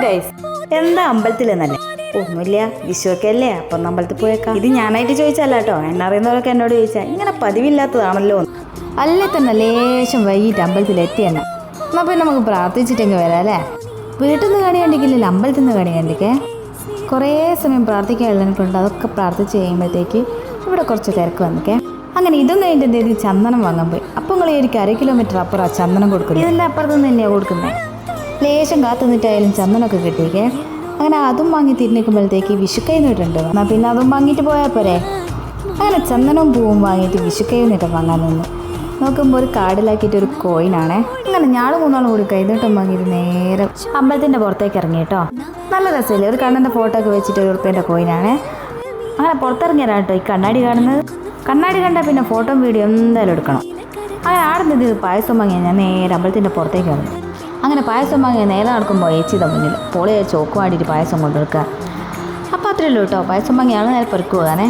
Guys, എന്താ അമ്പലത്തിലെന്നല്ലേ? ഒന്നുമില്ല, വിഷുവൊക്കെ അല്ലേ, അപ്പം ഒന്ന് അമ്പലത്തിൽ പോയേക്കാം. ഇത് ഞാനായിട്ട് ചോദിച്ചല്ല കേട്ടോ, എന്നെ അറിയുന്നവരൊക്കെ എന്നോട് ചോദിച്ചാൽ ഇങ്ങനെ പതിവില്ലാത്തതാണല്ലോ. അല്ലേ തന്നെ ലേശം വൈകിട്ട് അമ്പലത്തിൽ എത്തിയെന്നെ. എന്നാൽ പിന്നെ നമുക്ക് പ്രാർത്ഥിച്ചിട്ടെങ്കിൽ വരാം അല്ലേ? വീട്ടിൽ നിന്ന് കാണി കണ്ടിക്കില്ലല്ലോ, അമ്പലത്തിൽ നിന്ന് കാണി കണ്ടിക്കേ. കുറേ സമയം പ്രാർത്ഥിക്കാൻ എഴുതാനിട്ടുണ്ട്. അതൊക്കെ പ്രാർത്ഥിച്ച് കഴിയുമ്പോഴത്തേക്ക് ഇവിടെ കുറച്ച് തിരക്ക് വന്നിക്കേ. അങ്ങനെ ഇതും കഴിഞ്ഞിട്ട് എന്ത് ചെയ്ത് ചന്ദനം വാങ്ങാൻ പോയി. അപ്പം നിങ്ങൾ എനിക്ക് 1 കിലോമീറ്റർ അപ്പുറം ചന്ദനം കൊടുക്കുന്നത്. ഇതിൻ്റെ അപ്പുറത്ത് നിന്ന് തന്നെയാണ് കൊടുക്കുന്നത്. ലേശം കാത്തു നിന്നിട്ടായാലും ചന്ദനമൊക്കെ കിട്ടിയേക്കേ. അങ്ങനെ അതും വാങ്ങി തിരിഞ്ഞിരിക്കുമ്പോഴത്തേക്ക് വിഷുക്കൈ നീട്ടുണ്ട്. എന്നാൽ പിന്നെ അതും വാങ്ങിയിട്ട് പോയാൽ പോരെ. അങ്ങനെ ചന്ദനവും പൂവും വാങ്ങിയിട്ട് വിഷുക്കൈ നീട്ടം വാങ്ങാൻ നിന്ന് നോക്കുമ്പോൾ ഒരു കാർഡിലാക്കിയിട്ട് ഒരു കോയിനാണേ. അങ്ങനെ ഞാളും 3 ആളും കൂടി കൈനീട്ടം വാങ്ങിയിട്ട് നേരെ അമ്പലത്തിൻ്റെ പുറത്തേക്ക് ഇറങ്ങി കേട്ടോ. നല്ല രസമില്ലേ, ഒരു കണ്ണൻ്റെ ഫോട്ടോ ഒക്കെ വെച്ചിട്ട് 1 റുപ്യേൻ്റെ കോയിനാണേ. അങ്ങനെ പുറത്തിറങ്ങിയതാണ് കേട്ടോ ഈ കണ്ണാടി കാണുന്നത്. കണ്ണാടി കണ്ടാൽ പിന്നെ ഫോട്ടോ വീഡിയോ എന്തായാലും എടുക്കണം. അങ്ങനെ ആടെ നിന്ന് പായസം വാങ്ങിയാൽ ഞാൻ നേരെ അമ്പലത്തിൻ്റെ പുറത്തേക്ക് ഇറങ്ങി. അങ്ങനെ പായസം വാങ്ങിയാൽ നേരെ നടക്കുമ്പോൾ ഏച്ചിയുടെ മുന്നിൽ പോളെ ചോക്ക് വാടിയിട്ട് പായസം കൊണ്ടുവെക്കുക. അപ്പോൾ അത്രയേ ഉള്ളൂ കേട്ടോ. പായസം വാങ്ങിയാണ് നേരെ പെറുക്ക് പോകാനേ.